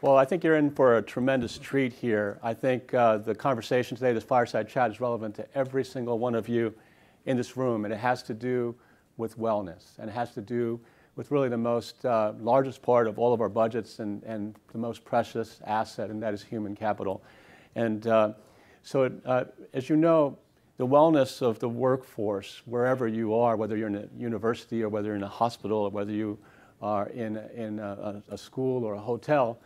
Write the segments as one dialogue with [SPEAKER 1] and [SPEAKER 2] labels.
[SPEAKER 1] Well, I think you're in for a tremendous treat here. I think the conversation today, this fireside chat, is relevant to every single one of you in this room, and it has to do with wellness, and it has to do with really the most largest part of all of our budgets and the most precious asset, and that is human capital. And as you know, the wellness of the workforce, wherever you are, whether you're in a university or whether you're in a hospital or whether you are in a school or a hotel,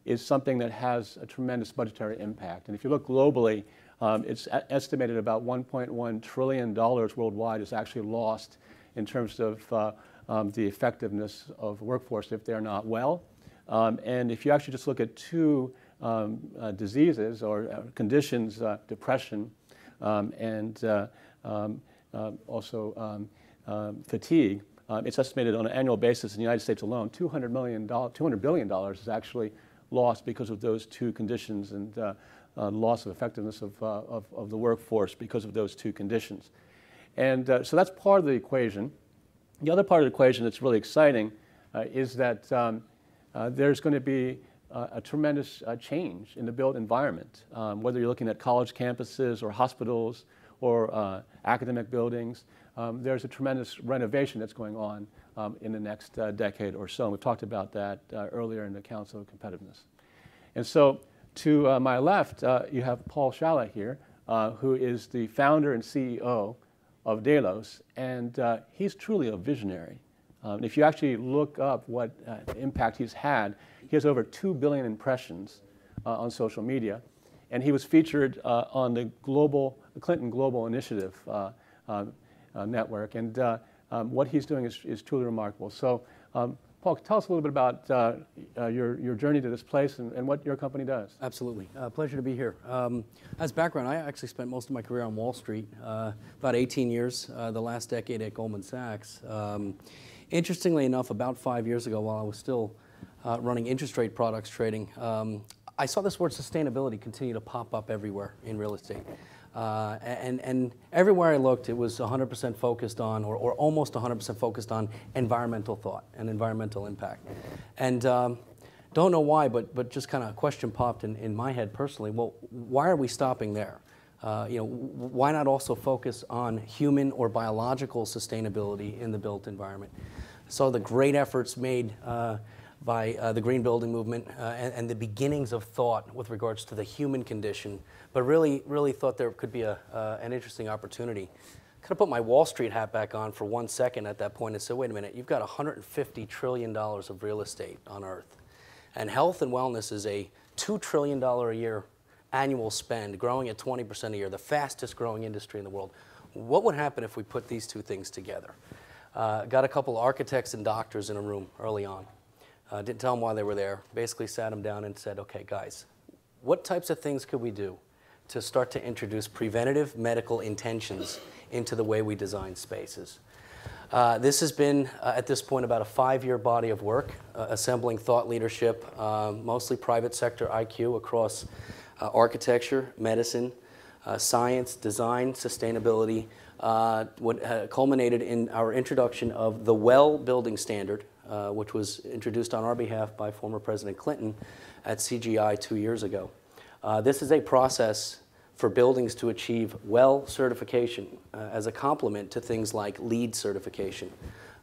[SPEAKER 1] is something that has a tremendous budgetary impact. And if you look globally, it's estimated about $1.1 trillion worldwide is actually lost in terms of the effectiveness of the workforce if they're not well. And if you actually just look at two diseases or conditions, depression and also fatigue, it's estimated on an annual basis in the United States alone, $200 billion is actually lost because of those two conditions, and loss of effectiveness of the workforce because of those two conditions. And so that's part of the equation. The other part of the equation that's really exciting is that there's going to be a tremendous change in the built environment, whether you're looking at college campuses or hospitals or academic buildings. There's a tremendous renovation that's going on in the next decade or so. And we've talked about that earlier in the Council of Competitiveness. And so to my left, you have Paul Scialla here, who is the founder and CEO of Delos, and he's truly a visionary. And if you actually look up what impact he's had, he has over 2 billion impressions on social media, and he was featured on the Clinton Global Initiative network, and what he's doing is truly remarkable. So, Paul, tell us a little bit about your journey to this place and what your company does.
[SPEAKER 2] Absolutely. Pleasure to be here. As background, I actually spent most of my career on Wall Street, about 18 years, the last decade at Goldman Sachs. Interestingly enough, about 5 years ago, while I was still running interest rate products trading, I saw this word sustainability continue to pop up everywhere in real estate. And everywhere I looked, it was 100% focused on, or almost 100% focused on, environmental thought and environmental impact. And don't know why, but just kind of a question popped in my head personally. Well, why are we stopping there? Why not also focus on human or biological sustainability in the built environment? So the great efforts made by the green building movement and the beginnings of thought with regards to the human condition, but really thought there could be an interesting opportunity. Could have put my Wall Street hat back on for 1 second at that point and said, wait a minute, you've got $150 trillion of real estate on Earth. And health and wellness is a $2 trillion a year annual spend, growing at 20% a year, the fastest growing industry in the world. What would happen if we put these two things together? Got a couple architects and doctors in a room early on. Didn't tell them why they were there. Basically sat them down and said, okay, guys, what types of things could we do to start to introduce preventative medical intentions into the way we design spaces? This has been, at this point, about a 5-year body of work, assembling thought leadership, mostly private sector IQ across architecture, medicine, science, design, sustainability, what culminated in our introduction of the WELL building standard, which was introduced on our behalf by former President Clinton at CGI 2 years ago. This is a process for buildings to achieve WELL certification as a complement to things like LEED certification,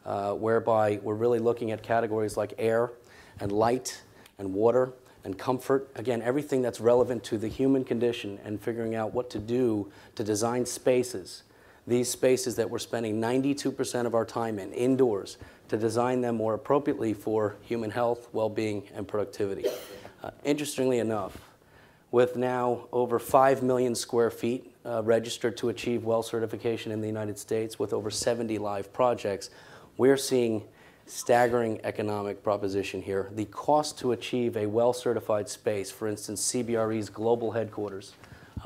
[SPEAKER 2] whereby we're really looking at categories like air and light and water and comfort. Again, everything that's relevant to the human condition, and figuring out what to do to design spaces, these spaces that we're spending 92% of our time in, indoors, to design them more appropriately for human health, well-being, and productivity. Interestingly enough, with now over 5 million square feet registered to achieve WELL certification in the United States, with over 70 live projects, we're seeing staggering economic proposition here. The cost to achieve a WELL certified space, for instance, CBRE's global headquarters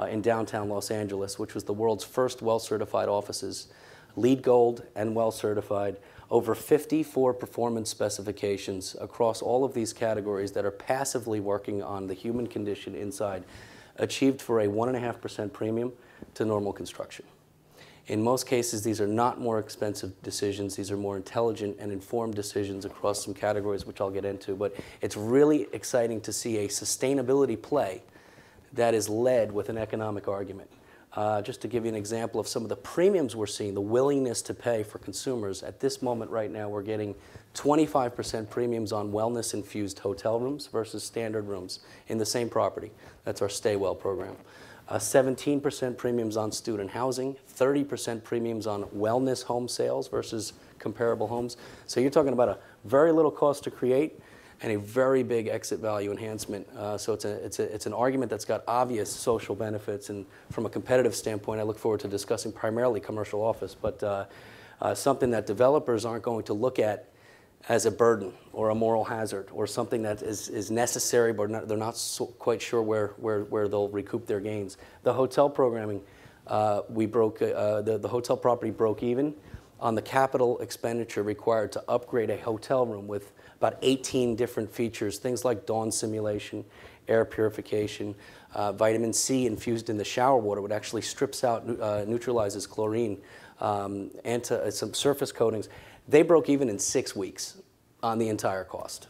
[SPEAKER 2] in downtown Los Angeles, which was the world's first WELL certified offices, LEED Gold and WELL certified, over 54 performance specifications across all of these categories that are passively working on the human condition inside, achieved for a 1.5% premium to normal construction. In most cases, these are not more expensive decisions. These are more intelligent and informed decisions across some categories, which I'll get into. But it's really exciting to see a sustainability play that is led with an economic argument. Just to give you an example of some of the premiums we're seeing, the willingness to pay for consumers, at this moment right now, we're getting 25% premiums on wellness-infused hotel rooms versus standard rooms in the same property. That's our Stay Well program. 17% premiums on student housing, 30% premiums on wellness home sales versus comparable homes. So you're talking about a very little cost to create and a very big exit value enhancement. So it's an argument that's got obvious social benefits, and from a competitive standpoint, I look forward to discussing primarily commercial office, but something that developers aren't going to look at as a burden or a moral hazard or something that is necessary, but they're not quite sure where they'll recoup their gains. The hotel programming, the hotel property broke even on the capital expenditure required to upgrade a hotel room with about 18 different features, things like dawn simulation, air purification, vitamin C infused in the shower water, which actually strips out, neutralizes chlorine, some surface coatings. They broke even in 6 weeks on the entire cost.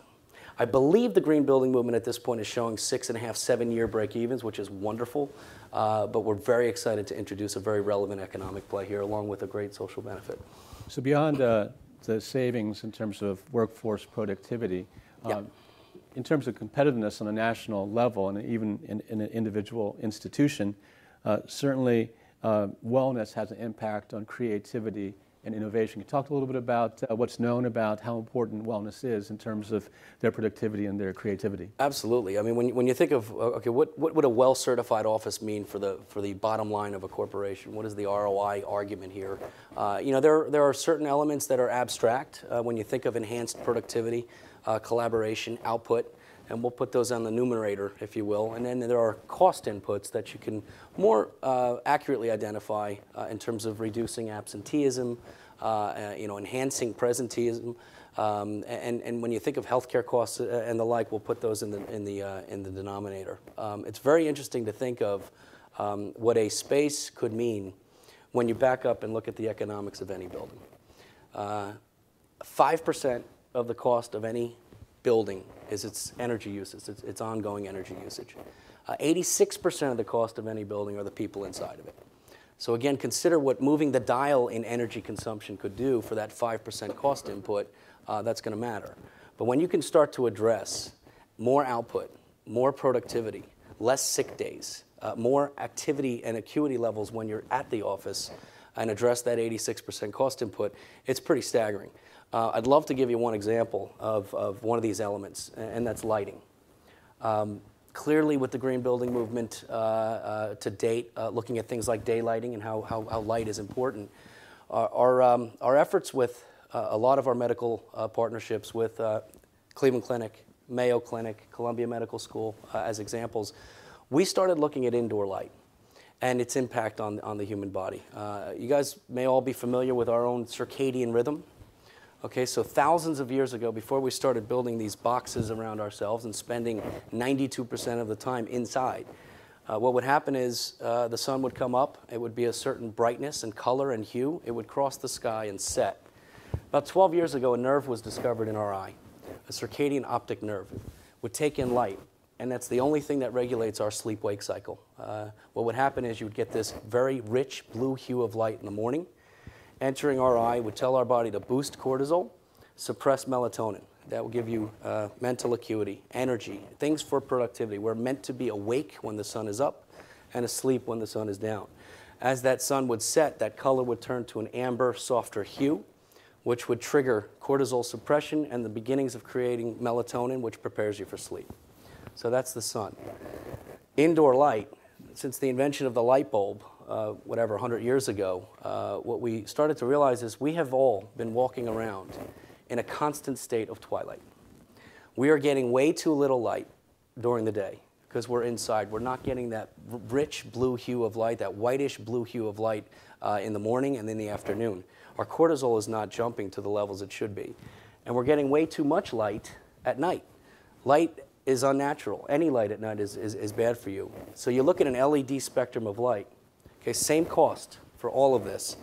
[SPEAKER 2] I believe the green building movement at this point is showing 6.5, 7-year break-evens, which is wonderful, but we're very excited to introduce a very relevant economic play here, along with a great social benefit.
[SPEAKER 1] So beyond the savings in terms of workforce productivity, in terms of competitiveness on a national level and even in an individual institution, certainly wellness has an impact on creativity and innovation. You talked a little bit about what's known about how important wellness is in terms of their productivity and their creativity.
[SPEAKER 2] Absolutely. I mean, when you think of, okay, what would a well-certified office mean for the bottom line of a corporation? What is the ROI argument here? You know, there are certain elements that are abstract when you think of enhanced productivity, collaboration, output, and we'll put those on the numerator, if you will. And then there are cost inputs that you can more accurately identify in terms of reducing absenteeism, you know, enhancing presenteeism, and when you think of healthcare costs and the like, we'll put those in the denominator. It's very interesting to think of what a space could mean when you back up and look at the economics of any building. 5% of the cost of any building is its energy usage, its ongoing energy usage. 86% of the cost of any building are the people inside of it. So again, consider what moving the dial in energy consumption could do for that 5% cost input. That's going to matter. But when you can start to address more output, more productivity, less sick days, more activity and acuity levels when you're at the office, and address that 86% cost input, it's pretty staggering. I'd love to give you one example of one of these elements, and that's lighting. Clearly, with the green building movement to date, looking at things like daylighting and how light is important, our efforts with a lot of our medical partnerships with Cleveland Clinic, Mayo Clinic, Columbia Medical School as examples, we started looking at indoor light and its impact on the human body. You guys may all be familiar with our own circadian rhythm. Okay, so thousands of years ago, before we started building these boxes around ourselves and spending 92% of the time inside, what would happen is the sun would come up, it would be a certain brightness and color and hue, it would cross the sky and set. About 12 years ago, a nerve was discovered in our eye, a circadian optic nerve, would take in light, and that's the only thing that regulates our sleep-wake cycle. What would happen is you would get this very rich blue hue of light in the morning, entering our eye would tell our body to boost cortisol, suppress melatonin. That will give you mental acuity, energy, things for productivity. We're meant to be awake when the sun is up and asleep when the sun is down. As that sun would set, that color would turn to an amber, softer hue, which would trigger cortisol suppression and the beginnings of creating melatonin, which prepares you for sleep. So that's the sun. Indoor light, since the invention of the light bulb, 100 years ago, what we started to realize is we have all been walking around in a constant state of twilight. We are getting way too little light during the day because we're inside. We're not getting that rich blue hue of light, that whitish blue hue of light in the morning and in the afternoon. Our cortisol is not jumping to the levels it should be. And we're getting way too much light at night. Light is unnatural. Any light at night is bad for you. So you look at an LED spectrum of light. Okay, same cost for all of this.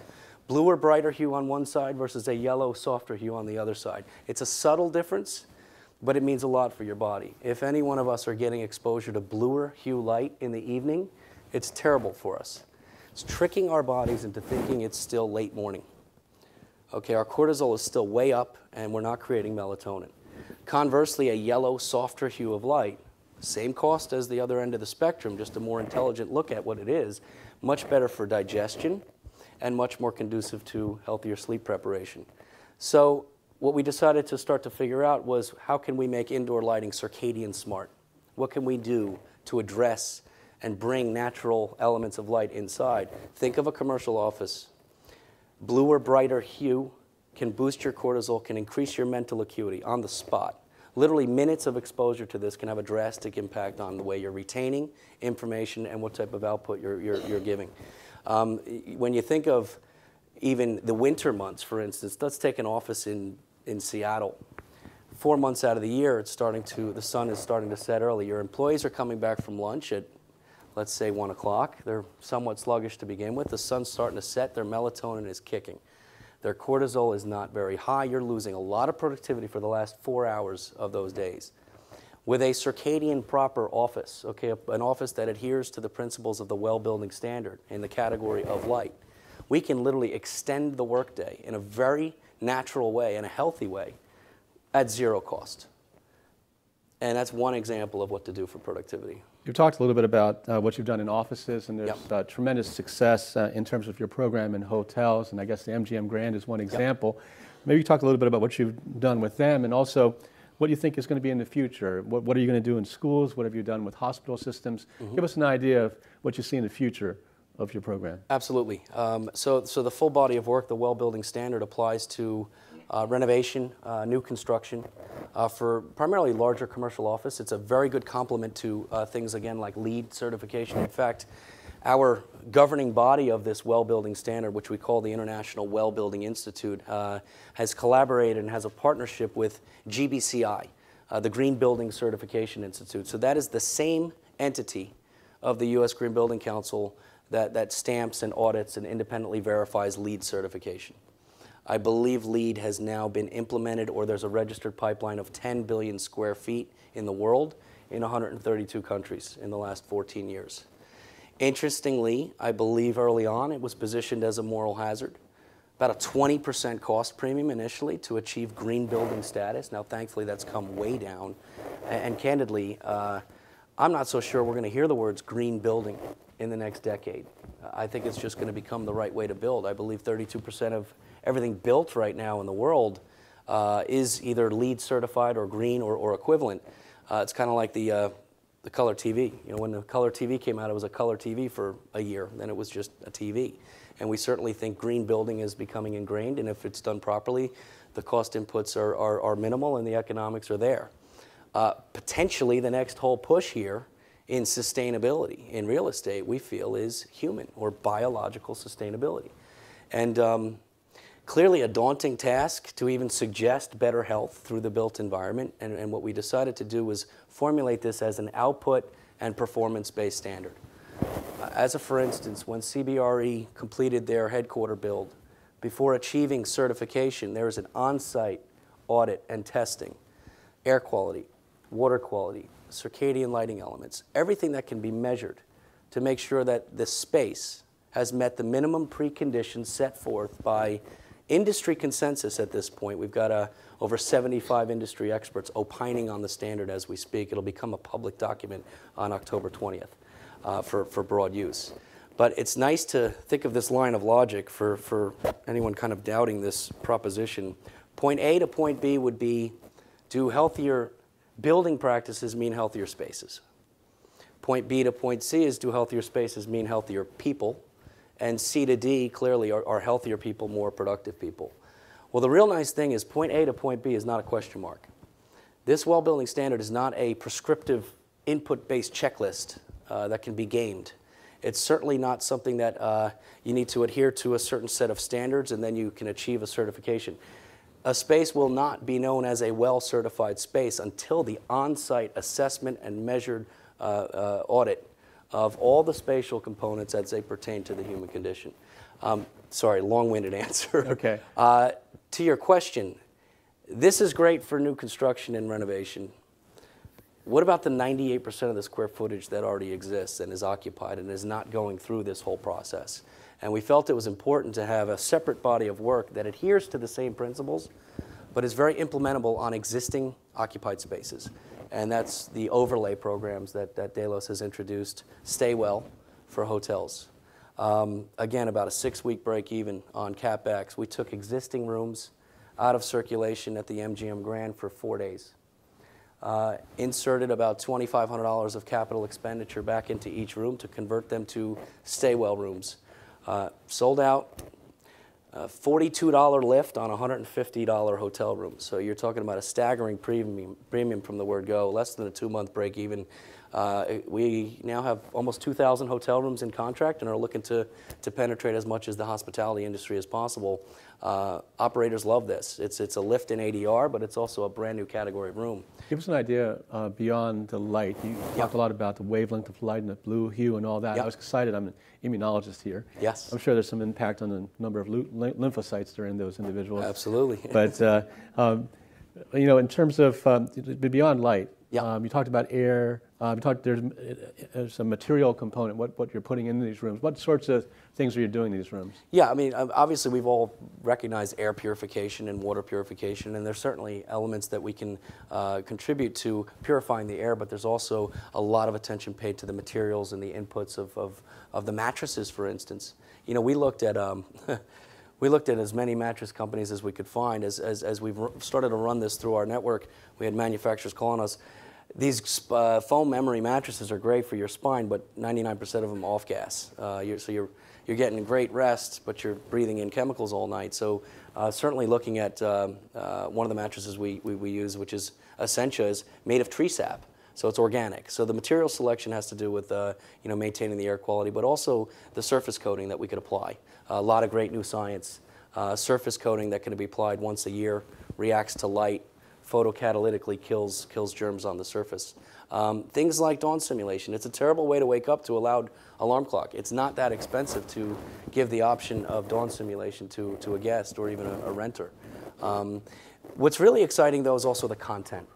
[SPEAKER 2] bluer, brighter hue on one side versus a yellow, softer hue on the other side. It's a subtle difference, but it means a lot for your body. If any one of us are getting exposure to bluer hue light in the evening, it's terrible for us. It's tricking our bodies into thinking it's still late morning. Okay, our cortisol is still way up, and we're not creating melatonin. Conversely, a yellow, softer hue of light, same cost as the other end of the spectrum, just a more intelligent look at what it is, much better for digestion, and much more conducive to healthier sleep preparation. So what we decided to start to figure out was, how can we make indoor lighting circadian smart? What can we do to address and bring natural elements of light inside? Think of a commercial office. Bluer, brighter hue can boost your cortisol, can increase your mental acuity on the spot. Literally minutes of exposure to this can have a drastic impact on the way you're retaining information and what type of output you're giving. When you think of even the winter months, for instance, let's take an office in Seattle. 4 months out of the year, the sun is starting to set early. Your employees are coming back from lunch at, let's say, 1 o'clock. They're somewhat sluggish to begin with. The sun's starting to set. Their melatonin is kicking. Their cortisol is not very high. You're losing a lot of productivity for the last 4 hours of those days. With a circadian proper office, okay, an office that adheres to the principles of the well-building standard in the category of light, we can literally extend the workday in a very natural way and a healthy way at zero cost. And that's one example of what to do for productivity.
[SPEAKER 1] You've talked a little bit about what you've done in offices, and there's
[SPEAKER 2] Yep.
[SPEAKER 1] Tremendous success in terms of your program in hotels, and I guess the MGM Grand is one example. Yep. Maybe you talk a little bit about what you've done with them, and also what you think is going to be in the future. What are you going to do in schools? What have you done with hospital systems? Mm-hmm. Give us an idea of what you see in the future of your program.
[SPEAKER 2] Absolutely. So the full body of work, the well-building standard, applies to renovation, new construction, for primarily larger commercial office. It's a very good complement to things, again, like LEED certification. In fact, our governing body of this well-building standard, which we call the International Well-Building Institute, has collaborated and has a partnership with GBCI, the Green Building Certification Institute. So that is the same entity of the U.S. Green Building Council that stamps and audits and independently verifies LEED certification. I believe LEED has now been implemented, or there's a registered pipeline of 10 billion square feet in the world in 132 countries in the last 14 years. Interestingly, I believe early on it was positioned as a moral hazard. About a 20% cost premium initially to achieve green building status. Now, thankfully, that's come way down. And candidly, I'm not so sure we're going to hear the words green building in the next decade. I think it's just going to become the right way to build. I believe 32% of everything built right now in the world is either LEED certified or green or equivalent. It's kind of like the color TV. You know, when the color TV came out, it was a color TV for a year. Then it was just a TV. And we certainly think green building is becoming ingrained, and if it's done properly, the cost inputs are minimal and the economics are there. Potentially, the next whole push here in sustainability in real estate, we feel, is human or biological sustainability. And clearly a daunting task to even suggest better health through the built environment. And what we decided to do was formulate this as an output and performance-based standard. As a for instance, when CBRE completed their headquarter build, before achieving certification, there is an on-site audit and testing, air quality, water quality, circadian lighting elements, everything that can be measured to make sure that the space has met the minimum preconditions set forth by industry consensus at this point. We've got over 75 industry experts opining on the standard as we speak. It'll become a public document on October 20th for broad use. But it's nice to think of this line of logic for anyone kind of doubting this proposition. Point A to point B would be, do healthier building practices mean healthier spaces? Point B to point C is, do healthier spaces mean healthier people? And C to D, clearly, are healthier people more productive people? Well, the real nice thing is point A to point B is not a question mark. This well-building standard is not a prescriptive input-based checklist that can be gamed. It's certainly not something that you need to adhere to a certain set of standards and then you can achieve a certification. A space will not be known as a well-certified space until the on-site assessment and measured audit of all the spatial components as they pertain to the human condition. Sorry, long-winded answer.
[SPEAKER 1] Okay.
[SPEAKER 2] To your question, this is great for new construction and renovation. What about the 98% of the square footage that already exists and is occupied and is not going through this whole process? And we felt it was important to have a separate body of work that adheres to the same principles, but is very implementable on existing occupied spaces. And that's the overlay programs that Delos has introduced. Stay well for hotels. Again, about a 6-week break even on CapEx. We took existing rooms out of circulation at the MGM Grand for 4 days. Inserted about $2,500 of capital expenditure back into each room to convert them to stay well rooms. Sold out, $42 lift on a $150 hotel room. So you're talking about a staggering premium from the word go, less than a 2-month break even. We now have almost 2,000 hotel rooms in contract and are looking to penetrate as much as the hospitality industry as possible. Operators love this. It's a lift in ADR, but it's also a brand new category of room.
[SPEAKER 1] Give us an idea beyond the light. You talked a lot about the wavelength of light and the blue hue and all that. I was excited. I'm an immunologist here.
[SPEAKER 2] Yes.
[SPEAKER 1] I'm sure there's some impact on the number of lymphocytes that are in those individuals.
[SPEAKER 2] Absolutely.
[SPEAKER 1] But you know, in terms of beyond light, you talked about air. You talked there's a material component. What you're putting into these rooms. What sorts of things are you doing in these rooms?
[SPEAKER 2] Yeah, I mean, obviously we've all recognized air purification and water purification, and there's certainly elements that we can contribute to purifying the air, but there's also a lot of attention paid to the materials and the inputs of the mattresses, for instance. You know, we looked at we looked at as many mattress companies as we could find. As we've started to run this through our network, we had manufacturers calling us. These foam memory mattresses are great for your spine, but 99% of them off gas. So you're getting great rest, but you're breathing in chemicals all night. So certainly looking at one of the mattresses we use, which is Essentia, is made of tree sap. So it's organic. So the material selection has to do with you know, maintaining the air quality, but also the surface coating that we could apply. A lot of great new science. Surface coating that can be applied once a year, reacts to light, photocatalytically kills germs on the surface. Things like dawn simulation. It's a terrible way to wake up to a loud alarm clock. It's not that expensive to give the option of dawn simulation to a guest or even a renter. What's really exciting, though, is also the content.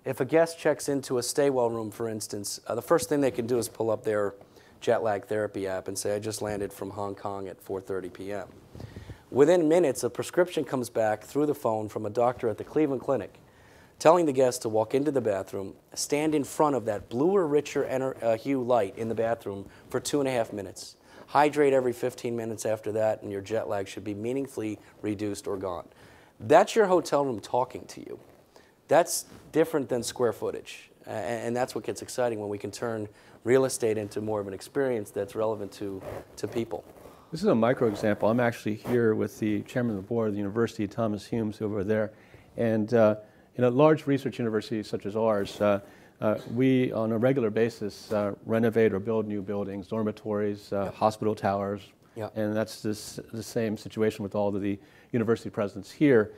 [SPEAKER 2] If a guest checks into a stay well room, for instance, the first thing they can do is pull up their jet lag therapy app and say, I just landed from Hong Kong at 4:30 p.m. Within minutes, a prescription comes back through the phone from a doctor at the Cleveland Clinic telling the guest to walk into the bathroom, stand in front of that bluer, richer hue light in the bathroom for 2.5 minutes. Hydrate every 15 minutes after that, and your jet lag should be meaningfully reduced or gone. That's your hotel room talking to you. That's different than square footage, and that's what gets exciting when we can turn real estate into more of an experience that's relevant to people.
[SPEAKER 1] This is a micro example. I'm actually here with the chairman of the board of the university, Thomas Humes, over there. And in a large research university such as ours, we, on a regular basis, renovate or build new buildings, dormitories, hospital towers. And that's the same situation with all of the university presidents here.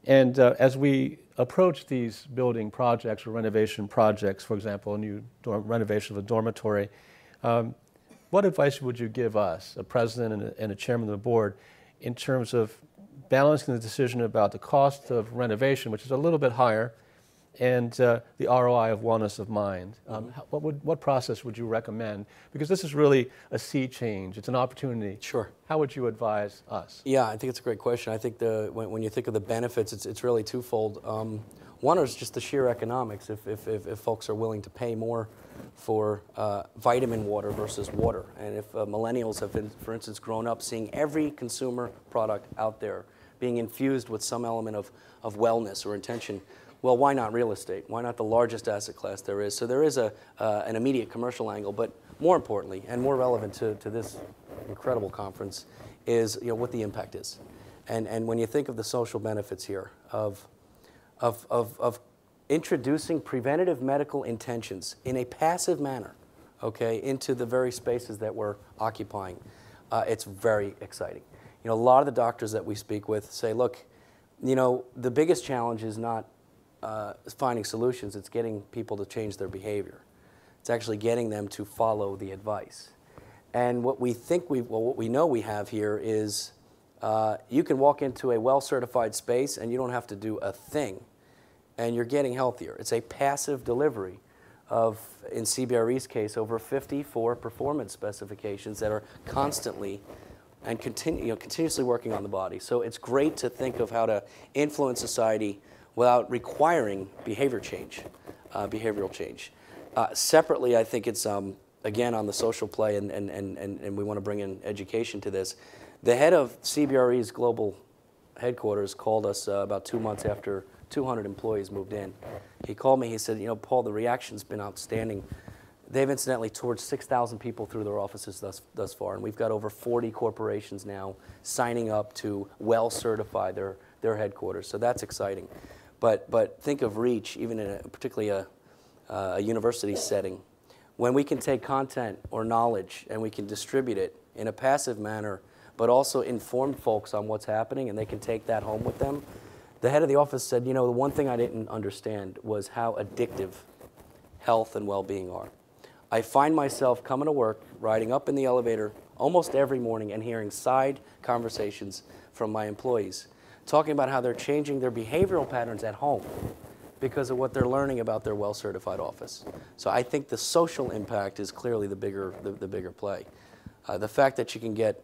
[SPEAKER 1] As we approach these building projects or renovation projects, for example, a new renovation of a dormitory, what advice would you give us, a president and a chairman of the board, in terms of balancing the decision about the cost of renovation, which is a little bit higher, and the ROI of wellness of mind? What process would you recommend? Because this is really a sea change. It's an opportunity.
[SPEAKER 2] Sure.
[SPEAKER 1] How would you advise us?
[SPEAKER 2] Yeah, I think it's a great question. I think when you think of the benefits, it's really twofold. One is just the sheer economics. If folks are willing to pay more for vitamin water versus water, and if millennials have been, for instance, grown up seeing every consumer product out there being infused with some element of wellness or intention, well, why not real estate? Why not the largest asset class there is? So there is an immediate commercial angle, but more importantly and more relevant to this incredible conference is what the impact is. And when you think of the social benefits here of introducing preventative medical intentions in a passive manner, okay, into the very spaces that we're occupying, it's very exciting. A lot of the doctors that we speak with say, look, the biggest challenge is not finding solutions, it's getting people to change their behavior. It's actually getting them to follow the advice. And what we know we have here is you can walk into a well-certified space and you don't have to do a thing, and you're getting healthier. It's a passive delivery of, in CBRE's case, over 54 performance specifications that are constantly and continuously working on the body. So it's great to think of how to influence society without requiring behavioral change. Separately, I think it's, again, on the social play, and we want to bring in education to this. The head of CBRE's global headquarters called us about 2 months after 200 employees moved in. He called me, he said, you know, Paul, the reaction's been outstanding. They've incidentally toured 6,000 people through their offices thus far, and we've got over 40 corporations now signing up to well certify their headquarters, so that's exciting. But think of reach, even in particularly a university setting. When we can take content or knowledge and we can distribute it in a passive manner, but also inform folks on what's happening, and they can take that home with them. The head of the office said, you know, the one thing I didn't understand was how addictive health and well-being are. I find myself coming to work, riding up in the elevator almost every morning and hearing side conversations from my employees, talking about how they're changing their behavioral patterns at home because of what they're learning about their well-certified office. So I think the social impact is clearly the bigger play. The fact that you can get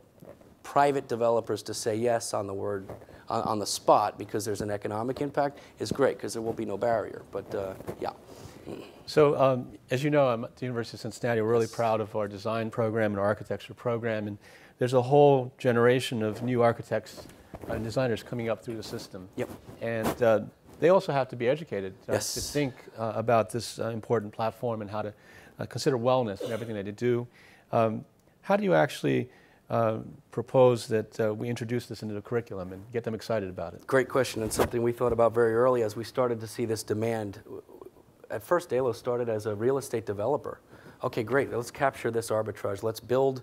[SPEAKER 2] private developers to say yes on the spot because there's an economic impact is great, because there will be no barrier. But yeah.
[SPEAKER 1] So as you know, I'm at the University of Cincinnati. We're really proud of our design program and our architecture program, and there's a whole generation of new architects and designers coming up through the system.
[SPEAKER 2] Yep.
[SPEAKER 1] And they also have to be educated to
[SPEAKER 2] Yes.
[SPEAKER 1] think about this important platform and how to consider wellness in everything that they do. How do you actually propose that we introduce this into the curriculum and get them excited about it?
[SPEAKER 2] Great question, and something we thought about very early as we started to see this demand. At first, Delos started as a real estate developer. Okay, great, let's capture this arbitrage. Let's build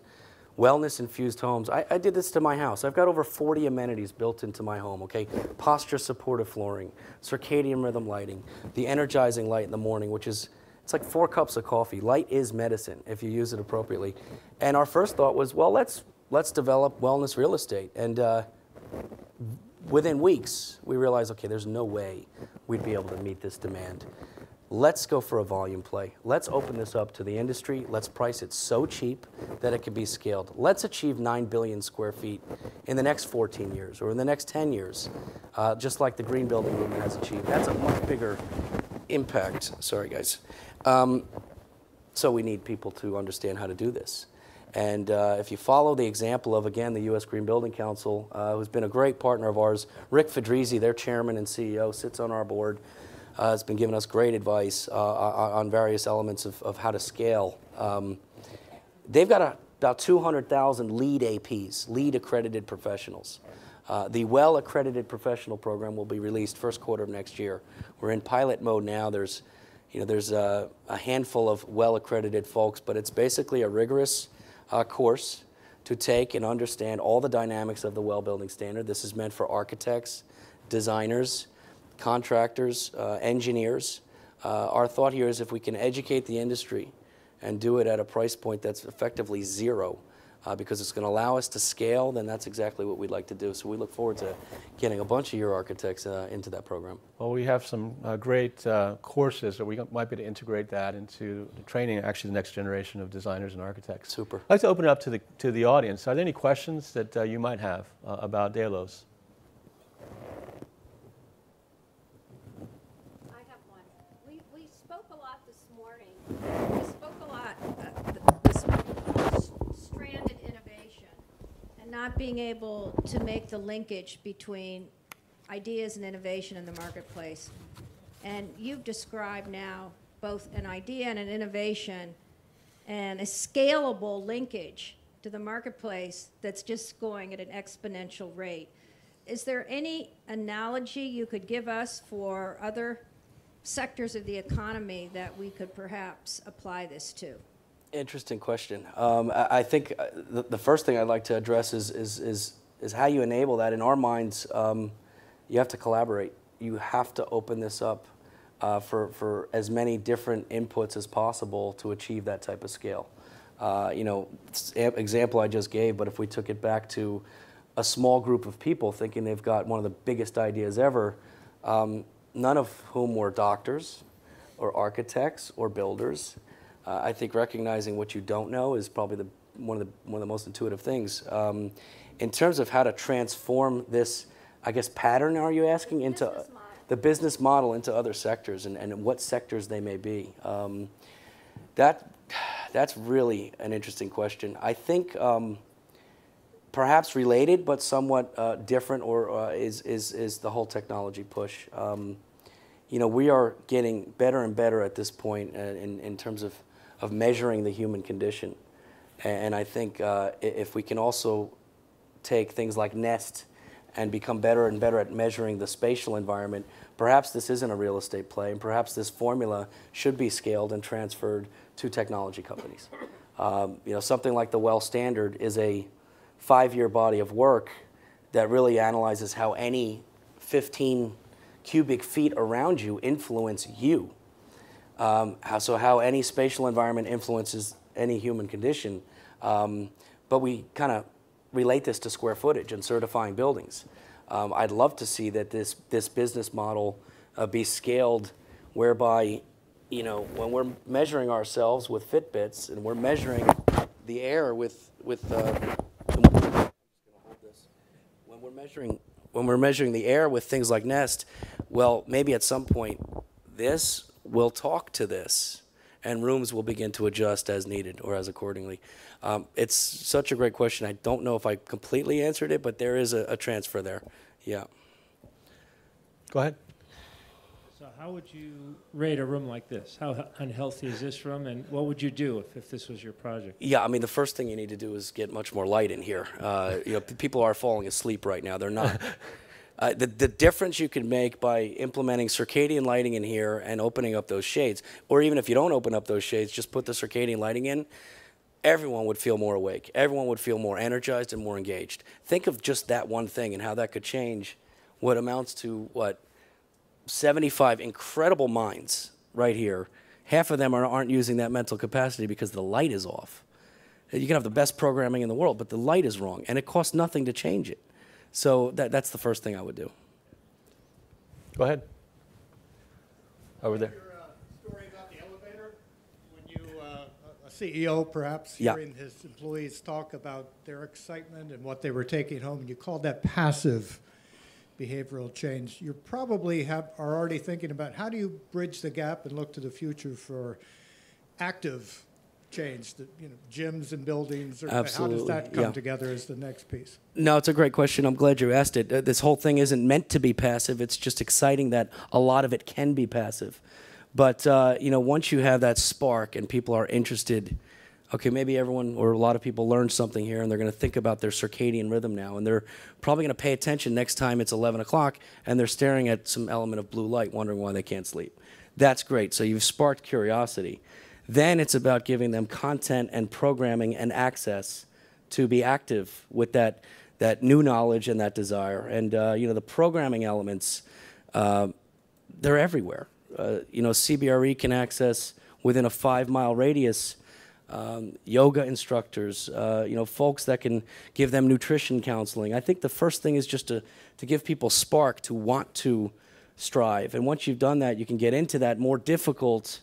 [SPEAKER 2] wellness-infused homes. I did this to my house. I've got over 40 amenities built into my home, okay? Posture-supportive flooring, circadian rhythm lighting, the energizing light in the morning, which is, it's like 4 cups of coffee. Light is medicine if you use it appropriately. And our first thought was, well, let's develop wellness real estate. And within weeks, we realized, okay, there's no way we'd be able to meet this demand. Let's go for a volume play. Let's open this up to the industry. Let's price it so cheap that it can be scaled. Let's achieve 9 billion square feet in the next 14 years or in the next 10 years, just like the green building movement has achieved. That's a much bigger impact. Sorry, guys. So we need people to understand how to do this. And if you follow the example of, again, the U.S. Green Building Council, who's been a great partner of ours, Rick Fedrizzi, their chairman and CEO, sits on our board, has been giving us great advice on various elements of how to scale. They've got about 200,000 LEED APs, LEED accredited professionals. The well-accredited professional program will be released first quarter of next year. We're in pilot mode now. There's a handful of well-accredited folks, but it's basically a rigorous course to take and understand all the dynamics of the well building standard. This is meant for architects, designers, contractors, engineers. Our thought here is if we can educate the industry and do it at a price point that's effectively zero, because it's going to allow us to scale, then that's exactly what we'd like to do. So we look forward to getting a bunch of your architects into that program.
[SPEAKER 1] Well, we have some great courses that we might be able to integrate that into the training, actually, the next generation of designers and architects.
[SPEAKER 2] Super.
[SPEAKER 1] I'd like to open it up to the audience. Are there any questions that you might have about Delos?
[SPEAKER 3] I have one. We spoke a lot this morning. We spoke a lot this stranded innovation and not being able to make the linkage between ideas and innovation in the marketplace. And you've described now both an idea and an innovation and a scalable linkage to the marketplace that's just going at an exponential rate. Is there any analogy you could give us for other sectors of the economy that we could perhaps apply this to?
[SPEAKER 2] Interesting question. I think the first thing I'd like to address is how you enable that. In our minds, you have to collaborate. You have to open this up for as many different inputs as possible to achieve that type of scale. You know, example I just gave, but if we took it back to a small group of people thinking they've got one of the biggest ideas ever, none of whom were doctors or architects or builders. I think recognizing what you don't know is probably one of the most intuitive things. In terms of how to transform this, I guess, pattern, are you asking, into the business model into other sectors and what sectors they may be? That's really an interesting question. I think perhaps related but somewhat different or is the whole technology push. You know, we are getting better and better at this point in terms of measuring the human condition. And I think if we can also take things like Nest and become better and better at measuring the spatial environment, perhaps this isn't a real estate play, and perhaps this formula should be scaled and transferred to technology companies. You know, something like the Well Standard is a 5-year body of work that really analyzes how any 15 cubic feet around you influence you. How any spatial environment influences any human condition. But we kind of relate this to square footage and certifying buildings. I'd love to see that this business model be scaled whereby, you know, when we're measuring ourselves with Fitbits and we're measuring the air with when we're measuring the air with things like Nest, well, maybe at some point this will talk to this, and rooms will begin to adjust as needed or as accordingly. It's such a great question. I don't know if I completely answered it, but there is a transfer there. Yeah.
[SPEAKER 1] Go ahead.
[SPEAKER 4] So how would you rate a room like this? How unhealthy is this room, and what would you do if this was your project?
[SPEAKER 2] Yeah, I mean, the first thing you need to do is get much more light in here. You know, people are falling asleep right now. They're not. The difference you can make by implementing circadian lighting in here and opening up those shades, or even if you don't open up those shades, just put the circadian lighting in, everyone would feel more awake. Everyone would feel more energized and more engaged. Think of just that one thing and how that could change what amounts to, 75 incredible minds right here. Half of them aren't using that mental capacity because the light is off. You can have the best programming in the world, but the light is wrong, and it costs nothing to change it. So that's the first thing I would do.
[SPEAKER 1] Go ahead. Over there.
[SPEAKER 5] Your story about the elevator, when you, a CEO perhaps,
[SPEAKER 2] Yeah.
[SPEAKER 5] hearing his employees talk about their excitement and what they were taking home, and you called that passive behavioral change. You probably are already thinking about how do you bridge the gap and look to the future for active change, gyms and buildings, or
[SPEAKER 2] Absolutely.
[SPEAKER 5] how does that come together as the next piece?
[SPEAKER 2] No, it's a great question. I'm glad you asked it. This whole thing isn't meant to be passive. It's just exciting that a lot of it can be passive. But, once you have that spark and people are interested, okay, maybe everyone or a lot of people learned something here and they're going to think about their circadian rhythm now, and they're probably going to pay attention next time it's 11 o'clock and they're staring at some element of blue light wondering why they can't sleep. That's great. So you've sparked curiosity. Then it's about giving them content and programming and access to be active with that new knowledge and that desire. And, the programming elements, they're everywhere. CBRE can access within a 5-mile radius yoga instructors, folks that can give them nutrition counseling. I think the first thing is just to give people spark to want to strive. And once you've done that, you can get into that more difficult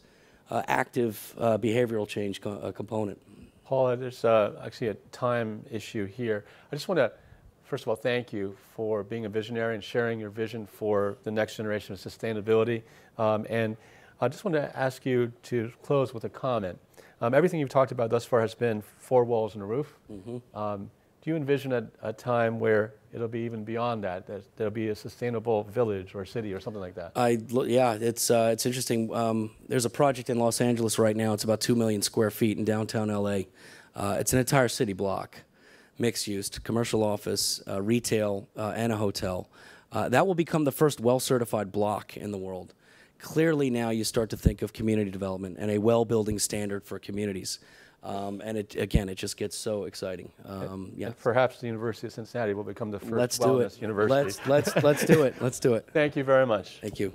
[SPEAKER 2] active behavioral change component.
[SPEAKER 1] Paula, there's actually a time issue here. I just want to, first of all, thank you for being a visionary and sharing your vision for the next generation of sustainability. And I just want to ask you to close with a comment. Everything you've talked about thus far has been 4 walls and a roof. Mm-hmm. Do you envision a time where it'll be even beyond that? There'll be a sustainable village or city or something like that?
[SPEAKER 2] Yeah, it's interesting. There's a project in Los Angeles right now. It's about 2 million square feet in downtown LA. It's an entire city block, mixed-use, commercial office, retail, and a hotel. That will become the first well-certified block in the world. Clearly now you start to think of community development and a well-building standard for communities. And it just gets so exciting.
[SPEAKER 1] And perhaps the University of Cincinnati will become the first
[SPEAKER 2] Let's
[SPEAKER 1] wellness
[SPEAKER 2] do it.
[SPEAKER 1] university.
[SPEAKER 2] Let's do it. Let's do it.
[SPEAKER 1] Thank you very much.
[SPEAKER 2] Thank you.